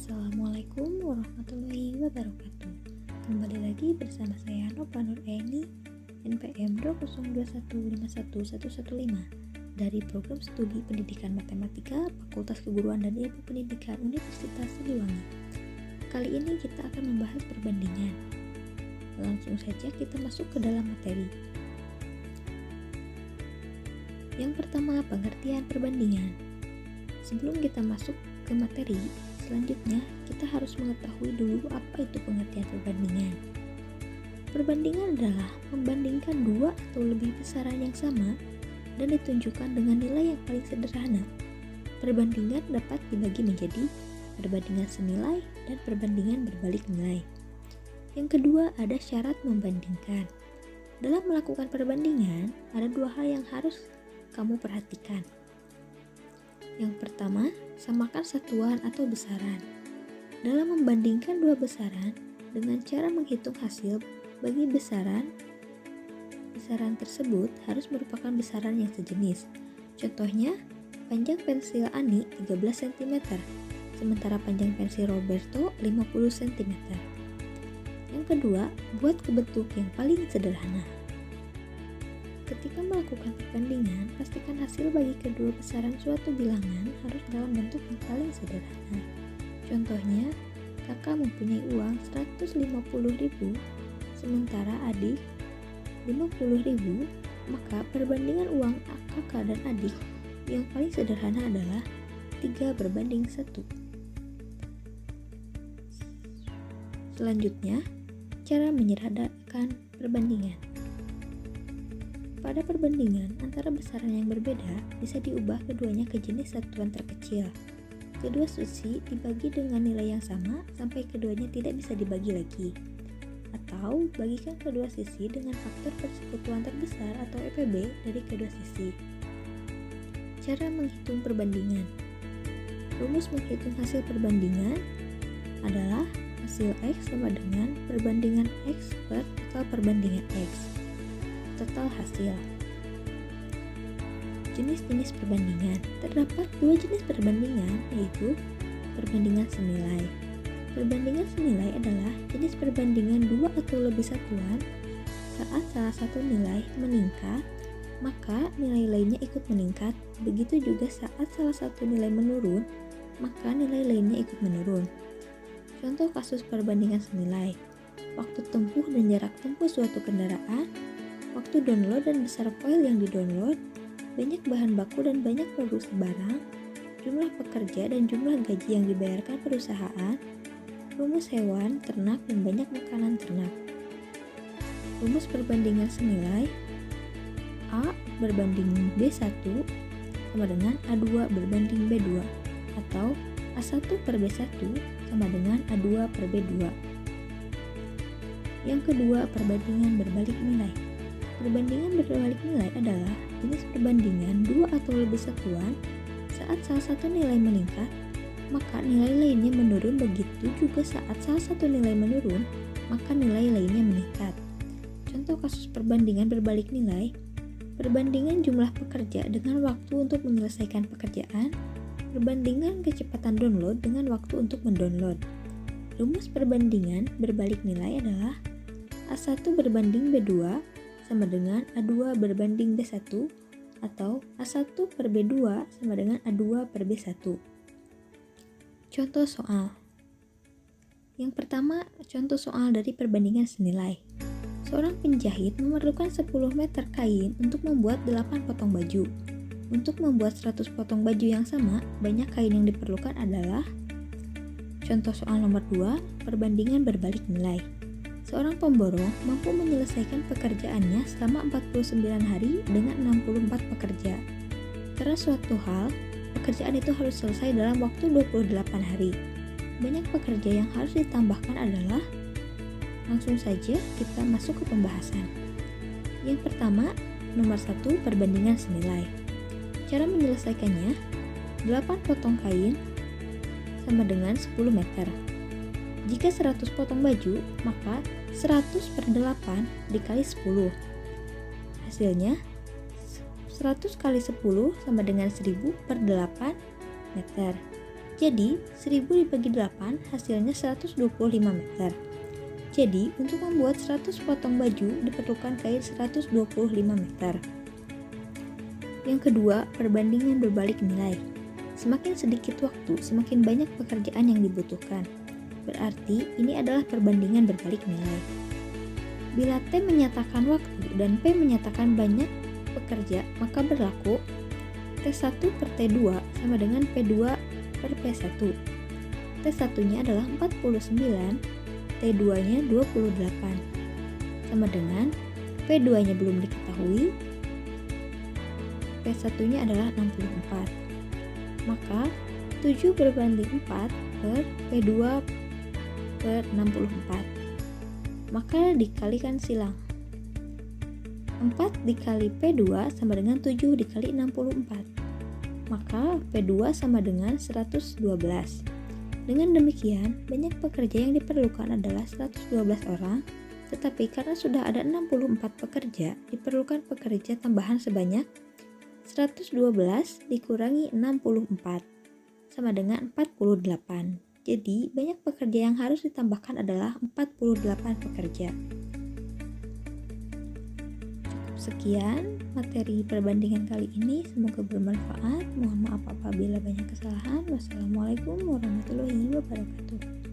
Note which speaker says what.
Speaker 1: Assalamualaikum warahmatullahi wabarakatuh. Kembali lagi bersama saya Nova Nur Eni, NPM 202151115 dari Program Studi Pendidikan Matematika Fakultas Keguruan dan Ilmu Pendidikan Universitas Siliwangi. Kali ini kita akan membahas perbandingan. Langsung saja kita masuk ke dalam materi. Yang pertama, pengertian perbandingan. Sebelum kita masuk ke materi, selanjutnya kita harus mengetahui dulu apa itu pengertian perbandingan. Perbandingan adalah membandingkan dua atau lebih besaran yang sama dan ditunjukkan dengan nilai yang paling sederhana. Perbandingan dapat dibagi menjadi perbandingan senilai dan perbandingan berbalik nilai. Yang kedua, ada syarat membandingkan. Dalam melakukan perbandingan, ada dua hal yang harus kamu perhatikan. Yang pertama, samakan satuan atau besaran. Dalam membandingkan dua besaran, dengan cara menghitung hasil bagi besaran tersebut harus merupakan besaran yang sejenis. Contohnya, panjang pensil Ani 13 cm, sementara panjang pensil Roberto 50 cm. Yang kedua, buat bentuk yang paling sederhana. Ketika melakukan perbandingan, pastikan hasil bagi kedua besaran suatu bilangan harus dalam bentuk yang paling sederhana. Contohnya, kakak mempunyai uang 150.000, sementara adik 50.000, maka perbandingan uang kakak dan adik yang paling sederhana adalah 3:1. Selanjutnya, cara menyederhanakan perbandingan. Pada perbandingan antara besaran yang berbeda, bisa diubah keduanya ke jenis satuan terkecil. Kedua sisi dibagi dengan nilai yang sama sampai keduanya tidak bisa dibagi lagi. Atau bagikan kedua sisi dengan faktor persekutuan terbesar atau EPB dari kedua sisi. Cara menghitung perbandingan. Rumus menghitung hasil perbandingan adalah hasil X sama dengan perbandingan X per total perbandingan X. Total hasil. Jenis-jenis perbandingan. Terdapat dua jenis perbandingan, yaitu perbandingan senilai. Perbandingan senilai adalah jenis perbandingan dua atau lebih satuan. Saat salah satu nilai meningkat, maka nilai lainnya ikut meningkat. Begitu juga saat salah satu nilai menurun, maka nilai lainnya ikut menurun. Contoh kasus perbandingan senilai: waktu tempuh dan jarak tempuh suatu kendaraan, waktu download dan besar file yang didownload, banyak bahan baku dan banyak produksi barang, jumlah pekerja dan jumlah gaji yang dibayarkan perusahaan, rumus hewan, ternak, dan banyak makanan ternak. Rumus perbandingan senilai: A berbanding B1 sama dengan A2 berbanding B2, atau A1 per B1 sama dengan A2 per B2. Yang kedua, perbandingan berbalik nilai. Perbandingan berbalik nilai adalah jenis perbandingan dua atau lebih satuan. Saat salah satu nilai meningkat, maka nilai lainnya menurun. Begitu juga saat salah satu nilai menurun, maka nilai lainnya meningkat. Contoh kasus perbandingan berbalik nilai: perbandingan jumlah pekerja dengan waktu untuk menyelesaikan pekerjaan, perbandingan kecepatan download dengan waktu untuk mendownload. Rumus perbandingan berbalik nilai adalah A1 berbanding B2 sama dengan A2 berbanding B1, atau A1 per B2 sama dengan A2 per B1. Contoh soal. Yang pertama, contoh soal dari perbandingan senilai. Seorang penjahit memerlukan 10 meter kain untuk membuat 8 potong baju. Untuk membuat 100 potong baju yang sama, banyak kain yang diperlukan adalah. Contoh soal nomor 2, perbandingan berbalik nilai. Seorang pemborong mampu menyelesaikan pekerjaannya selama 49 hari dengan 64 pekerja. Karena suatu hal, pekerjaan itu harus selesai dalam waktu 28 hari. Banyak pekerja yang harus ditambahkan adalah. Langsung saja kita masuk ke pembahasan. Yang pertama, nomor 1, perbandingan senilai. Cara menyelesaikannya: 8 potong kain sama dengan 10 meter. Jika 100 potong baju, maka 100 per 8 dikali 10. Hasilnya 100 kali 10 sama dengan 1000 per 8 meter. Jadi 1000 dibagi 8 hasilnya 125 meter. Jadi untuk membuat 100 potong baju diperlukan kain 125 meter. Yang kedua, perbandingan berbalik nilai. Semakin sedikit waktu, semakin banyak pekerjaan yang dibutuhkan. Berarti ini adalah perbandingan berbalik nilai. Bila T menyatakan waktu dan P menyatakan banyak pekerja, maka berlaku T1 per T2 sama dengan P2 per P1. T1-nya adalah 49, T2-nya 28. Sama dengan P2-nya belum diketahui, P1-nya adalah 64. Maka 7 berbanding 4 per P2 per 64. Maka dikalikan silang. 4 dikali P2 sama dengan 7 dikali 64. Maka P2 sama dengan 112. Dengan demikian, banyak pekerja yang diperlukan adalah 112 orang, tetapi karena sudah ada 64 pekerja, diperlukan pekerja tambahan sebanyak 112 dikurangi 64 sama dengan 48. Jadi, banyak pekerja yang harus ditambahkan adalah 48 pekerja. Sekian materi perbandingan kali ini, semoga bermanfaat. Mohon maaf apabila banyak kesalahan. Wassalamualaikum warahmatullahi wabarakatuh.